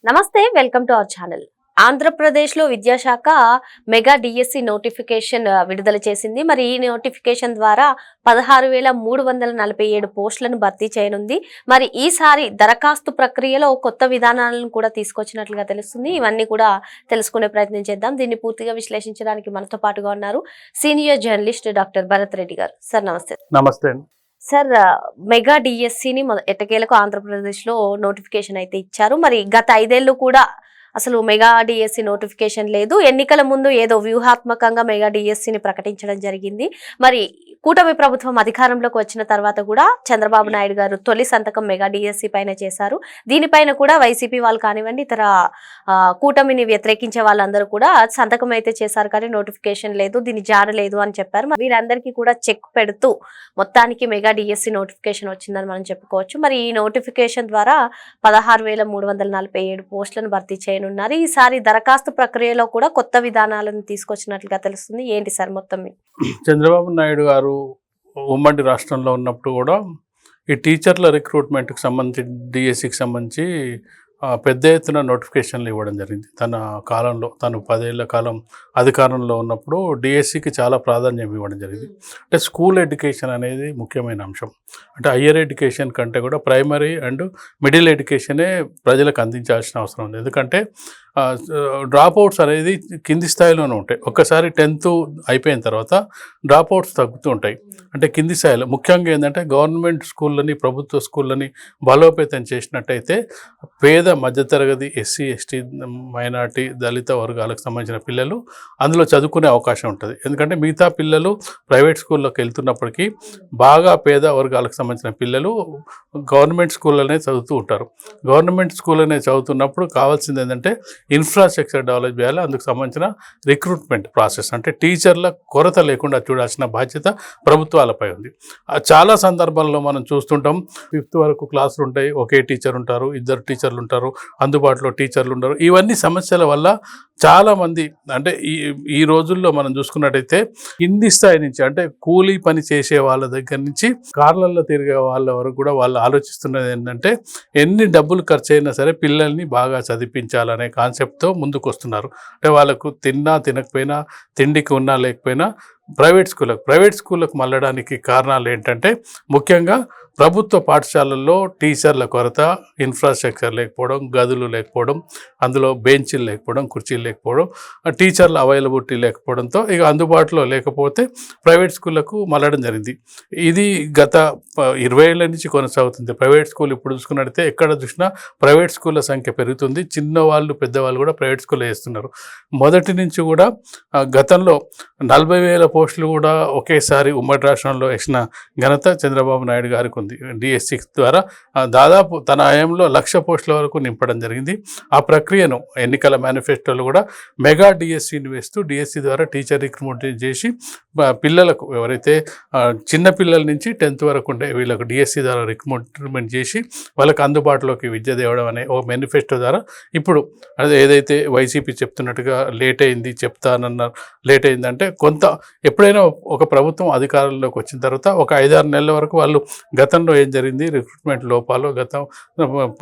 నమస్తే, welcome to our channel. ఆంధ్రప్రదేశ్లో విద్యాశాఖ మెగా డిఎస్సి నోటిఫికేషన్ విడుదల చేసింది. మరి ఈ నోటిఫికేషన్ ద్వారా 16,347 పోస్టులను భర్తీ చేయనుంది. మరి ఈసారి దరఖాస్తు ప్రక్రియలో కొత్త విధానాలను కూడా తీసుకొచ్చినట్లుగా తెలుస్తుంది. ఇవన్నీ కూడా తెలుసుకునే ప్రయత్నం చేద్దాం. దీన్ని పూర్తిగా విశ్లేషించడానికి మనతో పాటుగా ఉన్నారు senior journalist doctor Bharat Reddy గారు. సార్ నమస్తే. నమస్తే. సార్, మెగా డిఎస్సిని ఎట్టకేలకు ఆంధ్రప్రదేశ్లో నోటిఫికేషన్ అయితే ఇచ్చారు. మరి గత 5 ఏళ్ళు కూడా అసలు మెగా డిఎస్సి నోటిఫికేషన్ లేదు. ఎన్నికల ముందు ఏదో వ్యూహాత్మకంగా మెగా డిఎస్సిని ప్రకటించడం జరిగింది. మరి కూటమి ప్రభుత్వం అధికారంలోకి వచ్చిన తర్వాత కూడా చంద్రబాబు నాయుడు గారు తొలి సంతకం మెగా డిఎస్సి పైన చేశారు. దీనిపైన కూడా వైసీపీ వాళ్ళు కానివ్వండి, ఇతర కూటమిని వ్యతిరేకించే వాళ్ళందరూ కూడా సంతకం అయితే చేశారు, కానీ నోటిఫికేషన్ లేదు, దీని జాడ లేదు అని చెప్పారు. వీరందరికీ కూడా చెక్ పెడుతూ మొత్తానికి మెగా డిఎస్సి నోటిఫికేషన్ వచ్చిందని మనం చెప్పుకోవచ్చు. మరి ఈ నోటిఫికేషన్ ద్వారా 16,347 పోస్టులను భర్తీ చేయనున్నారు. ఈసారి దరఖాస్తు ప్రక్రియలో కూడా కొత్త విధానాలను తీసుకొచ్చినట్లుగా తెలుస్తుంది. ఏంటి సార్ మొత్తం? చంద్రబాబు నాయుడు గారు ఉమ్మడి రాష్ట్రంలో ఉన్నప్పుడు కూడా ఈ టీచర్ల రిక్రూట్మెంట్కి సంబంధించి డిఎస్సికి సంబంధించి పెద్ద ఎత్తున నోటిఫికేషన్లు ఇవ్వడం జరిగింది. తన కాలంలో తను 10 ఏళ్ల కాలం అధికారంలో ఉన్నప్పుడు డిఎస్సికి చాలా ప్రాధాన్యం ఇవ్వడం జరిగింది. అంటే స్కూల్ ఎడ్యుకేషన్ అనేది ముఖ్యమైన అంశం. అంటే హయ్యర్ ఎడ్యుకేషన్ కంటే కూడా ప్రైమరీ అండ్ మిడిల్ ఎడ్యుకేషనే ప్రజలకు అందించాల్సిన అవసరం ఉంది. ఎందుకంటే డ్రాప్అవుట్స్ అనేది కింది స్థాయిలోనే ఉంటాయి. ఒక్కసారి 10th అయిపోయిన తర్వాత డ్రాప్అవుట్స్ తగ్గుతూ ఉంటాయి. అంటే కింది స్థాయిలో ముఖ్యంగా ఏంటంటే గవర్నమెంట్ స్కూళ్ళని, ప్రభుత్వ స్కూళ్ళని బలోపేతం చేసినట్టయితే పేద మధ్యతరగతి ఎస్సీ, ఎస్టీ, మైనార్టీ, దళిత వర్గాలకు సంబంధించిన పిల్లలు అందులో చదువుకునే అవకాశం ఉంటుంది. ఎందుకంటే మిగతా పిల్లలు ప్రైవేట్ స్కూల్లోకి వెళ్తున్నప్పటికీ బాగా పేద వర్గాలకు సంబంధించిన పిల్లలు గవర్నమెంట్ స్కూళ్ళనే చదువుతూ ఉంటారు. గవర్నమెంట్ స్కూళ్ళనే చదువుతున్నప్పుడు కావాల్సింది ఏంటంటే ఇన్ఫ్రాస్ట్రక్చర్ డెవలప్ చేయాలి. అందుకు సంబంధించిన రిక్రూట్మెంట్ ప్రాసెస్ అంటే టీచర్ల కొరత లేకుండా చూడాల్సిన బాధ్యత ప్రభుత్వాలపై ఉంది. చాలా సందర్భాల్లో మనం చూస్తుంటాం, 5th వరకు క్లాసులు ఉంటాయి, ఒకే టీచర్ ఉంటారు, 2 టీచర్లు ఉంటారు, అందుబాటులో టీచర్లు ఉండరు. ఇవన్నీ సమస్యల వల్ల చాలామంది అంటే ఈ రోజుల్లో మనం చూసుకున్నట్టయితే కింది స్థాయి నుంచి అంటే కూలీ పని చేసే వాళ్ళ దగ్గర నుంచి కార్లలో తిరిగే వాళ్ళ వరకు కూడా వాళ్ళు ఆలోచిస్తున్నది ఏంటంటే ఎన్ని డబ్బులు ఖర్చు అయినా సరే పిల్లల్ని బాగా చదివించాలనే కాన్సెప్ట్తో ముందుకు వస్తున్నారు. అంటే వాళ్ళకు తిన్నా తినకపోయినా, తిండికి ఉన్నా లేకపోయినా ప్రైవేట్ స్కూళ్ళకు మళ్ళడానికి కారణాలు ఏంటంటే ముఖ్యంగా ప్రభుత్వ పాఠశాలల్లో టీచర్ల కొరత, ఇన్ఫ్రాస్ట్రక్చర్ లేకపోవడం, గదులు లేకపోవడం, అందులో బెంచీలు లేకపోవడం, కుర్చీలు లేకపోవడం, టీచర్ల అవైలబిలిటీ లేకపోవడంతో ఇక అందుబాటులో లేకపోతే ప్రైవేట్ స్కూళ్ళకు మళ్ళడం జరిగింది. ఇది గత 20 ఏళ్ళ నుంచి కొనసాగుతుంది. ప్రైవేట్ స్కూల్ ఇప్పుడు చూసుకున్నట్టయితే ఎక్కడ చూసినా ప్రైవేట్ స్కూళ్ళ సంఖ్య పెరుగుతుంది. చిన్నవాళ్ళు పెద్దవాళ్ళు కూడా ప్రైవేట్ స్కూల్లో వేస్తున్నారు. మొదటి నుంచి కూడా గతంలో 40,000 పోస్టులు కూడా ఒకేసారి ఉమ్మడి రాష్ట్రంలో వేసిన ఘనత చంద్రబాబు నాయుడు గారికి ఉంది. డిఎస్సి ద్వారా దాదాపు తన హయాంలో 1,00,000 పోస్టుల వరకు నింపడం జరిగింది. ఆ ప్రక్రియను ఎన్నికల మేనిఫెస్టోలో కూడా మెగా డిఎస్సిని వేస్తూ డిఎస్సి ద్వారా టీచర్ రిక్రూట్మెంట్ చేసి పిల్లలకు ఎవరైతే చిన్నపిల్లల నుంచి 10th వరకు ఉండే వీళ్ళకు డిఎస్సి ద్వారా రిక్రూట్మెంట్ చేసి వాళ్ళకి అందుబాటులోకి విద్య తేవడం అనే ఓ మేనిఫెస్టో ద్వారా ఇప్పుడు అదే ఏదైతే వైసీపీ చెప్తున్నట్టుగా లేట్ అయింది చెప్తానన్నారు, లేట్ అయిందంటే కొంత ఎప్పుడైనా ఒక ప్రభుత్వం అధికారంలోకి వచ్చిన తర్వాత ఒక 5-6 నెలల వరకు వాళ్ళు గతంలో ఏం జరిగింది, రిక్రూట్మెంట్ లోపాలు, గతం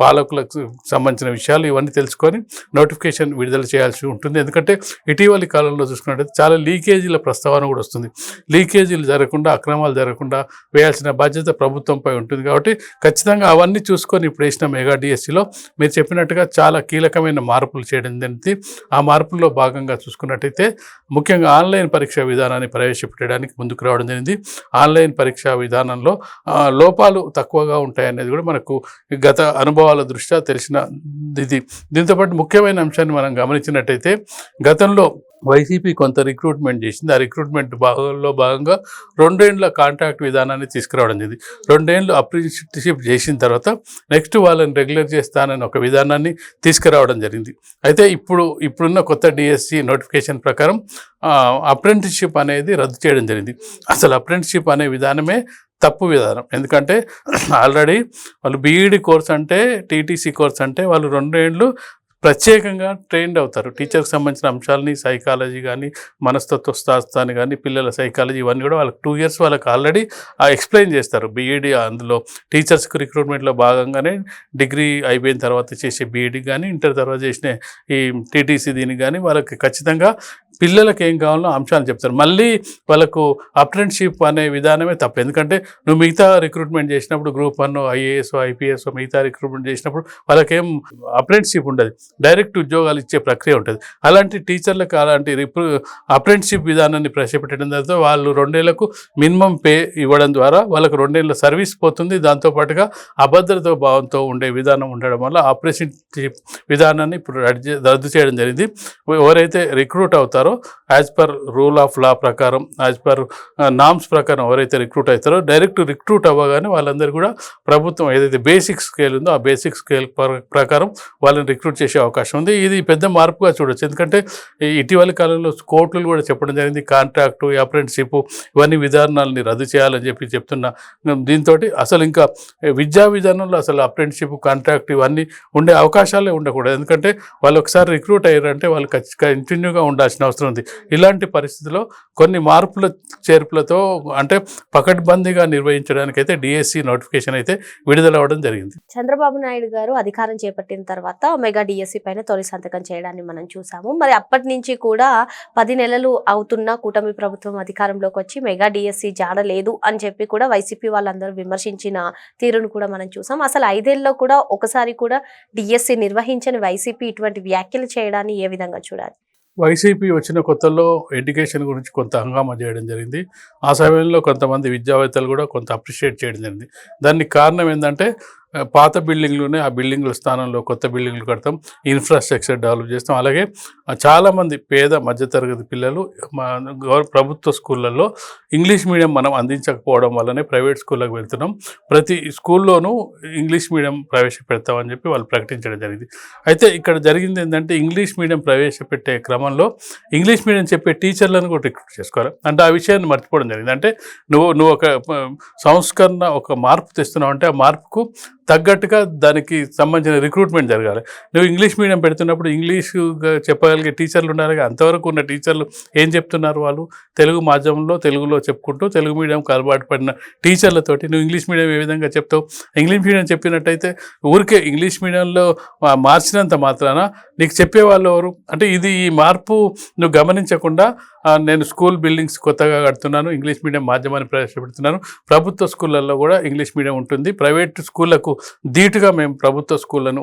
పాలకులకు సంబంధించిన విషయాలు ఇవన్నీ తెలుసుకొని నోటిఫికేషన్ విడుదల చేయాల్సి ఉంటుంది. ఎందుకంటే ఇటీవలి కాలంలో చూసుకున్నట్టయితే చాలా లీకేజీల ప్రస్తావన కూడా వస్తుంది. లీకేజీలు జరగకుండా, అక్రమాలు జరగకుండా వేయాల్సిన బాధ్యత ప్రభుత్వంపై ఉంటుంది. కాబట్టి ఖచ్చితంగా అవన్నీ చూసుకొని ఇప్పుడు వేసిన మెగా డిఎస్సిలో మీరు చెప్పినట్టుగా చాలా కీలకమైన మార్పులు చేయడం జరిగింది. ఆ మార్పుల్లో భాగంగా చూసుకున్నట్టయితే ముఖ్యంగా ఆన్లైన్ పరీక్ష విధానాన్ని ప్రవేశపెట్టడానికి ముందుకు రావడం జరిగింది. ఆన్లైన్ పరీక్షా విధానంలో లోపాలు తక్కువగా ఉంటాయనేది కూడా మనకు గత అనుభవాల దృష్ట్యా తెలిసిన ఇది. దీంతోపాటు ముఖ్యమైన అంశాన్ని మనం గమనించినట్టయితే గతంలో వైసీపీ కొంత రిక్రూట్మెంట్ చేసింది. ఆ రిక్రూట్మెంట్ భాగంగా 2 ఏళ్ల కాంట్రాక్ట్ విధానాన్ని తీసుకురావడం జరిగింది. 2 ఏళ్ళు అప్రెంటిస్షిప్ చేసిన తర్వాత నెక్స్ట్ వాళ్ళని రెగ్యులర్ చేస్తానని ఒక విధానాన్ని తీసుకురావడం జరిగింది. అయితే ఇప్పుడున్న కొత్త డిఎస్సి నోటిఫికేషన్ ప్రకారం అప్రెంటిస్షిప్ అనేది రద్దు చేయడం జరిగింది. అసలు అప్రెంటిస్షిప్ అనే విధానమే తప్పు విధానం. ఎందుకంటే ఆల్రెడీ వాళ్ళు బీఈడి కోర్స్ అంటే, టీటీసీ కోర్స్ అంటే వాళ్ళు 2 ఏళ్ళు ప్రత్యేకంగా ట్రైన్డ్ అవుతారు. టీచర్కి సంబంధించిన అంశాలని సైకాలజీ కానీ, మనస్తత్వ శాస్త్రాన్ని కానీ, పిల్లల సైకాలజీ ఇవన్నీ కూడా వాళ్ళకి 2 years వాళ్ళకి ఆల్రెడీ ఎక్స్ప్లెయిన్ చేస్తారు. బీఈడి అందులో టీచర్స్కి రిక్రూట్మెంట్లో భాగంగానే డిగ్రీ అయిపోయిన తర్వాత చేసే బీఈడి కానీ, ఇంటర్ తర్వాత చేసిన ఈ టీటీసీ దీనికి కానీ వాళ్ళకి ఖచ్చితంగా పిల్లలకి ఏం కావాలో అంశాలు చెప్తారు. మళ్ళీ వాళ్ళకు అప్రెంటిస్‌షిప్ అనే విధానమే తప్పు. ఎందుకంటే నువ్వు మిగతా రిక్రూట్మెంట్ చేసినప్పుడు గ్రూప్ 1 ఐఏఎస్ ఐపీఎస్ మిగతా రిక్రూట్మెంట్ చేసినప్పుడు వాళ్ళకేం అప్రెంటిస్‌షిప్ ఉండదు, డైరెక్ట్ ఉద్యోగాలు ఇచ్చే ప్రక్రియ ఉంటుంది. అలాంటి టీచర్లకు అలాంటి అప్రెంటిస్‌షిప్ విధానాన్ని ప్రవేశపెట్టడం ద్వారా వాళ్ళు 2 ఏళ్లకు మినిమం పే ఇవ్వడం ద్వారా వాళ్ళకు 2 ఏళ్ళ సర్వీస్ పోతుంది. దాంతోపాటుగా అభద్రత భావంతో ఉండే విధానం ఉండడం వల్ల అప్రెంటిస్‌షిప్ విధానాన్ని ఇప్పుడు రద్దు చేయడం జరిగింది. ఎవరైతే రిక్రూట్ అవుతారో as per rule of law ప్రకారం, యాజ్ పర్ నామ్స్ ప్రకారం ఎవరైతే రిక్రూట్ అవుతారో డైరెక్ట్ రిక్రూట్ అవ్వగానే వాళ్ళందరూ కూడా ప్రభుత్వం ఏదైతే బేసిక్ స్కేల్ ఉందో ఆ బేసిక్ స్కేల్ ప్రకారం వాళ్ళని రిక్రూట్ చేసే అవకాశం ఉంది. ఇది పెద్ద మార్పుగా చూడొచ్చు. ఎందుకంటే ఇటీవలి కాలంలో కోర్టులు కూడా చెప్పడం జరిగింది, కాంట్రాక్టు, అప్రెంటిస్‌షిప్ ఇవన్నీ విధానాలని రద్దు చేయాలని చెప్తున్నా. దీంతో అసలు ఇంకా విద్యా విధానంలో అసలు అప్రెంటిస్‌షిప్, కాంట్రాక్ట్ ఇవన్నీ ఉండే అవకాశాలే ఉండకూడదు. ఎందుకంటే వాళ్ళు ఒకసారి రిక్రూట్ అయ్యారంటే వాళ్ళు కంటిన్యూగా ఉండాల్సిన అవసరం ఉంది. ఇలాంటి పరిస్థితుల్లో కొన్ని మార్పుల చేర్పులతో అంటే పకడ్బందీగా నిర్వహించడానికి అయితే డిఎస్సి నోటిఫికేషన్ అయితే విడుదలవ్వడం జరిగింది. చంద్రబాబు నాయుడు గారు అధికారం చేపట్టిన తర్వాత మెగా డిఎస్సి పైన తొలి సంతకం చేయడాన్ని మనం చూసాము. మరి అప్పటి నుంచి కూడా 10 నెలలు అవుతున్న కూటమి ప్రభుత్వం అధికారంలోకి వచ్చి మెగా డిఎస్సి జాడలేదు అని చెప్పి కూడా వైసీపీ వాళ్ళందరూ విమర్శించిన తీరును కూడా మనం చూసాం. అసలు 5 ఏళ్ళలో కూడా ఒకసారి కూడా డిఎస్సి నిర్వహించని వైసీపీ ఇటువంటి వ్యాఖ్యలు చేయడాన్ని ఏ విధంగా చూడాలి? వైసీపీ వచ్చిన కొత్తలో ఎడ్యుకేషన్ గురించి కొంత హంగామా చేయడం జరిగింది. ఆ సమయంలో కొంతమంది విద్యావేత్తలు కూడా కొంత అప్రిషియేట్ చేయడం జరిగింది. దానికి కారణం ఏంటంటే పాత బిల్డింగ్లోనే ఆ బిల్డింగ్ల స్థానంలో కొత్త బిల్డింగ్లు కడతాం, ఇన్ఫ్రాస్ట్రక్చర్ డెవలప్ చేస్తాం. అలాగే చాలామంది పేద మధ్యతరగతి పిల్లలు ప్రభుత్వ స్కూళ్ళల్లో ఇంగ్లీష్ మీడియం మనం అందించకపోవడం వల్లనే ప్రైవేట్ స్కూళ్ళకి వెళ్తున్నాం, ప్రతి స్కూల్లోనూ ఇంగ్లీష్ మీడియం ప్రవేశపెడతామని చెప్పి వాళ్ళు ప్రకటించడం జరిగింది. అయితే ఇక్కడ జరిగింది ఏంటంటే ఇంగ్లీష్ మీడియం ప్రవేశపెట్టే క్రమంలో ఇంగ్లీష్ మీడియం చెప్పే టీచర్లను కూడా రిక్రూట్ చేసుకోవాలి. అంటే ఆ విషయాన్ని మర్చిపోవడం జరిగింది. అంటే నువ్వు ఒక సంస్కరణ, ఒక మార్పు తెస్తున్నావు అంటే ఆ మార్పుకు తగ్గట్టుగా దానికి సంబంధించిన రిక్రూట్మెంట్ జరగాలి. నువ్వు ఇంగ్లీష్ మీడియం పెడుతున్నప్పుడు ఇంగ్లీషుగా చెప్పగలిగే టీచర్లు ఉండాలి. అంతవరకు ఉన్న టీచర్లు ఏం చెప్తున్నారు? వాళ్ళు తెలుగు మాధ్యమంలో తెలుగులో చెప్పుకుంటూ తెలుగు మీడియంకి అలవాటు పడిన టీచర్లతోటి నువ్వు ఇంగ్లీష్ మీడియం ఏ విధంగా చెప్తావు? ఇంగ్లీష్ మీడియం చెప్పినట్టయితే ఊరికే ఇంగ్లీష్ మీడియంలో మార్చినంత మాత్రాన నీకు చెప్పేవాళ్ళు ఎవరు? అంటే ఈ మార్పు నువ్వు గమనించకుండా నేను స్కూల్ బిల్డింగ్స్ కొత్తగా కడుతున్నాను, ఇంగ్లీష్ మీడియం మాధ్యమాన్ని ప్రవేశపెడుతున్నాను, ప్రభుత్వ స్కూళ్ళల్లో కూడా ఇంగ్లీష్ మీడియం ఉంటుంది, ప్రైవేట్ స్కూళ్ళకు ధీటుగా మేము ప్రభుత్వ స్కూళ్ళను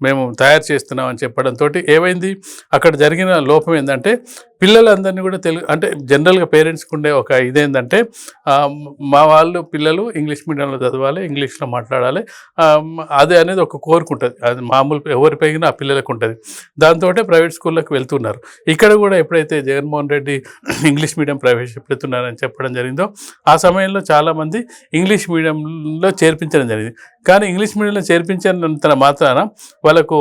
మేము తయారు చేస్తున్నామని చెప్పడంతో ఏమైంది? అక్కడ జరిగిన లోపం ఏంటంటే పిల్లలందరినీ కూడా అంటే జనరల్గా పేరెంట్స్కి ఉండే ఒక ఇదేంటంటే మా పిల్లలు ఇంగ్లీష్ మీడియంలో చదవాలి, ఇంగ్లీష్లో మాట్లాడాలి, అదే అనేది ఒక కోరుకుంటుంది. అది మామూలు ఎవరి పైన ఆ పిల్లలకు ఉంటుంది. దాంతో ప్రైవేట్ స్కూళ్ళకి వెళ్తున్నారు. ఇక్కడ కూడా ఎప్పుడైతే జగన్మోహన్ రెడ్డి ఇంగ్లీష్ మీడియం ప్రవేశపెడుతున్నారని చెప్పడం జరిగిందో ఆ సమయంలో చాలామంది ఇంగ్లీష్ మీడియంలో చేర్పించడం జరిగింది. కానీ ఇంగ్లీష్ మీడియంలో చేర్పించినంత మాత్రాన వాళ్ళకు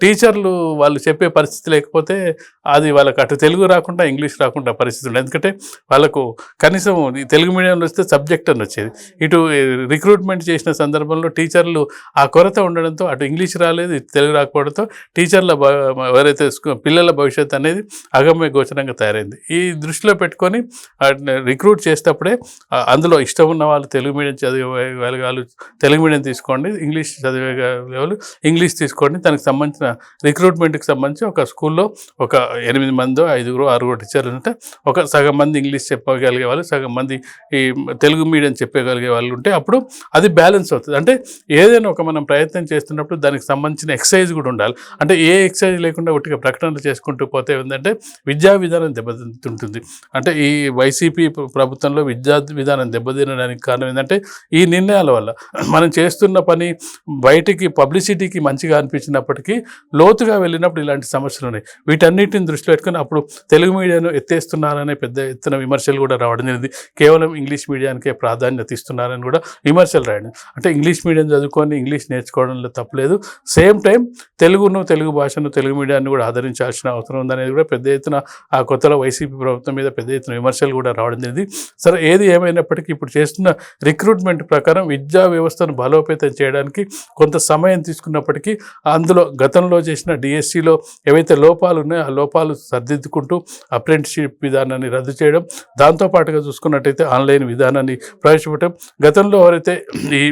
టీచర్లు వాళ్ళు చెప్పే పరిస్థితి లేకపోతే అది వాళ్ళకి అటు తెలుగు రాకుండా ఇంగ్లీష్ రాకుండా పరిస్థితి ఉండేది. ఎందుకంటే వాళ్ళకు కనీసం తెలుగు మీడియంలో వస్తే సబ్జెక్ట్ అని వచ్చేది. ఇటు రిక్రూట్మెంట్ చేసిన సందర్భంలో టీచర్లు ఆ కొరత ఉండడంతో అటు ఇంగ్లీష్ రాలేదు, ఇటు తెలుగు రాకపోవడంతో టీచర్ల ఎవరైతే పిల్లల భవిష్యత్తు అనేది అగమ్య గోచరంగా తయారైంది. ఈ దృష్టిలో పెట్టుకొని రిక్రూట్ చేసేటప్పుడే అందులో ఇష్టం ఉన్న వాళ్ళు తెలుగు మీడియం చదివేవాళ్ళు తెలుగు మీడియం తీసుకోండి, ఇంగ్లీష్ చదివే వాళ్ళు ఇంగ్లీష్ తీసుకోండి, దానికి సంబంధించిన రిక్రూట్మెంట్కి సంబంధించి ఒక స్కూల్లో ఒక 8 మందో 5 6 టీచర్లు ఉంటే ఒక సగం మంది ఇంగ్లీష్ చెప్పగలిగే వాళ్ళు, సగం మంది ఈ తెలుగు మీడియం చెప్పగలిగే వాళ్ళు ఉంటే అప్పుడు అది బ్యాలెన్స్ అవుతుంది. అంటే ఏదైనా ఒక మనం ప్రయత్నం చేస్తున్నప్పుడు దానికి సంబంధించిన ఎక్సర్సైజ్ కూడా ఉండాలి. అంటే ఏ ఎక్సర్సైజ్ లేకుండా ఒట్టిగా ప్రకటనలు చేసుకుంటూ పోతే ఏంటంటే విద్యా విధానం దెబ్బతింటుంది. అంటే ఈ వైసీపీ ప్రభుత్వంలో విద్యా విధానం దెబ్బతినడానికి కారణం ఏంటంటే ఈ నిర్ణయాల వల్ల. మనం చేస్తున్న పని బయటికి పబ్లిసిటీకి మంచిగా అనిపించినప్పటికీ లోతుగా వెళ్ళినప్పుడు ఇలాంటి సమస్యలు ఉన్నాయి. వీటన్నిటిని దృష్టిలో పెట్టుకుని అప్పుడు తెలుగు మీడియాను ఎత్తేస్తున్నారనే పెద్ద ఎత్తున విమర్శలు కూడా రావడం జరిగింది. కేవలం ఇంగ్లీష్ మీడియానికే ప్రాధాన్యత ఇస్తున్నారని కూడా విమర్శలు రాయడం. అంటే ఇంగ్లీష్ మీడియం చదువుకొని ఇంగ్లీష్ నేర్చుకోవడంలో తప్పలేదు, సేమ్ టైం తెలుగు భాషను తెలుగు మీడియాన్ని కూడా ఆదరించాల్సిన అవసరం ఉందనేది కూడా పెద్ద ఎత్తున ఆ కొత్తలో వైసీపీ ప్రభుత్వం మీద పెద్ద ఎత్తున విమర్శలు కూడా రావడం జరిగింది. సరే, ఏది ఏమైనప్పటికీ ఇప్పుడు చేస్తున్న రిక్రూట్మెంట్ ప్రకారం విద్యా వ్యవస్థను బలోపేతం చేయడానికి కొంత సమయం తీసుకున్నప్పటికీ అందులో గతంలో చేసిన డిఎస్సిలో ఏవైతే లోపాలు ఉన్నాయో ఆ లోపాలు సరిదిద్దుకుంటూ అప్రెంటిస్షిప్ విధానాన్ని రద్దు చేయడం, దాంతోపాటుగా చూసుకున్నట్టయితే ఆన్లైన్ విధానాన్ని ప్రవేశపెట్టడం, గతంలో ఎవరైతే ఈ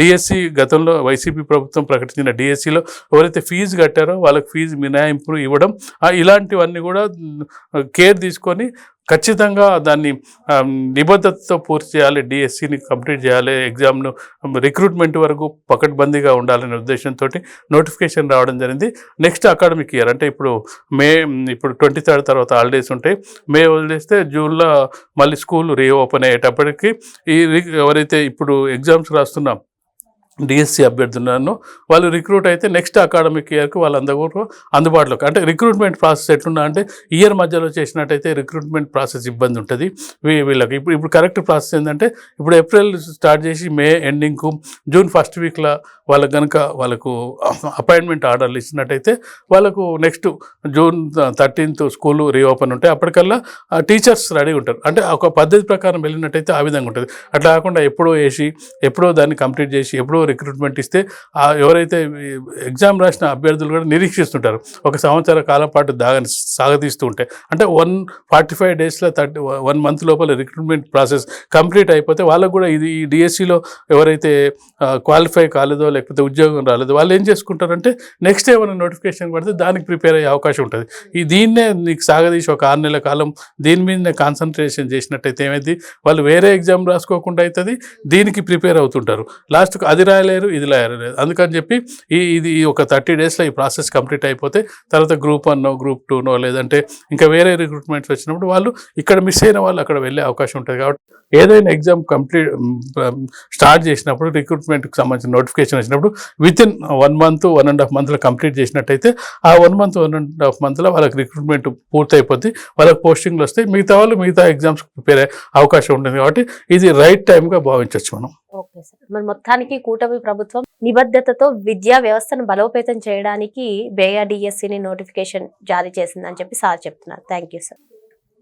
డిఎస్సి గతంలో వైసీపీ ప్రభుత్వం ప్రకటించిన డిఎస్సిలో ఎవరైతే ఫీజు కట్టారో వాళ్ళకి ఫీజు మినహాయింపులు ఇవ్వడం, ఇలాంటివన్నీ కూడా కేర్ తీసుకొని ఖచ్చితంగా దాన్ని నిబద్ధతతో పూర్తి చేయాలి, డిఎస్సిని కంప్లీట్ చేయాలి, ఎగ్జామ్ను రిక్రూట్మెంట్ వరకు పకడ్బందీగా ఉండాలనే ఉద్దేశంతో నోటిఫికేషన్ రావడం జరిగింది. నెక్స్ట్ అకాడమిక్ ఇయర్ అంటే ఇప్పుడు 23rd తర్వాత హాలిడేస్ ఉంటాయి, మే వదిలేస్తే జూన్లో మళ్ళీ స్కూల్ రీఓపెన్ అయ్యేటప్పటికి ఎవరైతే ఇప్పుడు ఎగ్జామ్స్ రాస్తున్నాం డిఎస్సి అభ్యర్థులను వాళ్ళు రిక్రూట్ అయితే నెక్స్ట్ అకాడమిక్ ఇయర్కి వాళ్ళందరూ అందుబాటులోకి, అంటే రిక్రూట్మెంట్ ప్రాసెస్ ఎట్లున్నా అంటే ఇయర్ మధ్యలో చేసినట్టయితే రిక్రూట్మెంట్ ప్రాసెస్ ఇబ్బంది ఉంటుంది వీళ్ళకి. ఇప్పుడు కరెక్ట్ ప్రాసెస్ ఏంటంటే ఇప్పుడు ఏప్రిల్ స్టార్ట్ చేసి మే ఎండింగ్కు జూన్ ఫస్ట్ వీక్లో వాళ్ళకి కనుక వాళ్ళకు అపాయింట్మెంట్ ఆర్డర్లు ఇచ్చినట్టయితే వాళ్ళకు next June 13th school reopen ఉంటాయి, అప్పటికల్లా టీచర్స్ రెడీ ఉంటారు. అంటే ఒక పద్ధతి ప్రకారం వెళ్ళినట్టయితే ఆ విధంగా ఉంటుంది. అట్లా కాకుండా ఎప్పుడో వేసి ఎప్పుడో దాన్ని కంప్లీట్ చేసి ఎప్పుడో రిక్రూట్మెంట్ ఇస్తే ఎవరైతే ఎగ్జామ్ రాసిన అభ్యర్థులు కూడా నిరీక్షిస్తుంటారు, ఒక సంవత్సర కాలం పాటు సాగతీస్తూ ఉంటాయి. అంటే 145 డేస్లో 1 month లోపల రిక్రూట్మెంట్ ప్రాసెస్ కంప్లీట్ అయిపోతే వాళ్ళకు కూడా ఇది ఈ డిఎస్సిలో ఎవరైతే క్వాలిఫై కాలేదో లేకపోతే ఉద్యోగం రాలేదో వాళ్ళు ఏం చేసుకుంటారంటే నెక్స్ట్ ఏమైనా నోటిఫికేషన్ పడితే దానికి ప్రిపేర్ అయ్యే అవకాశం ఉంటుంది. దీన్నే నీకు సాగదీసి ఒక 6 నెలల కాలం దీని మీదనే కాన్సన్ట్రేషన్ చేసినట్టయితే ఏమైంది, వాళ్ళు వేరే ఎగ్జామ్ రాసుకోకుండా అవుతుంది, దీనికి ప్రిపేర్ అవుతుంటారు. లాస్ట్కు అది రాయలేరు ఇది రాయలేరు. అందుకని చెప్పి ఇది ఒక 30 డేస్లో ఈ ప్రాసెస్ కంప్లీట్ అయిపోతే తర్వాత గ్రూప్ 1 గ్రూప్ 2 లేదంటే ఇంకా వేరే రిక్రూట్మెంట్స్ వచ్చినప్పుడు వాళ్ళు ఇక్కడ మిస్ అయిన వాళ్ళు అక్కడ వెళ్ళే అవకాశం ఉంటుంది. కాబట్టి ఏదైనా ఎగ్జామ్ స్టార్ట్ చేసినప్పుడు రిక్రూట్మెంట్కి సంబంధించిన నోటిఫికేషన్ వచ్చినప్పుడు వితిన్ 1 month 1.5 monthలో కంప్లీట్ చేసినట్టయితే ఆ 1 month 1.5 monthలో వాళ్ళకి రిక్రూట్మెంట్ పూర్తయిపోద్ది, వాళ్ళకి పోస్టింగ్లు వస్తాయి, మిగతా వాళ్ళు మిగతా ఎగ్జామ్స్ ప్రిపేర్ అయ్యే అవకాశం ఉంటుంది. కాబట్టి ఇది రైట్ టైంగా భావించవచ్చు మనం. ఓకే సార్, మరి మొత్తానికి కూటమి ప్రభుత్వం నిబద్ధతతో విద్యా వ్యవస్థను బలోపేతం చేయడానికి బేగా డిఎస్సిని నోటిఫికేషన్ జారీ చేసిందని చెప్పి సార్ చెప్తున్నారు. Thank you sir.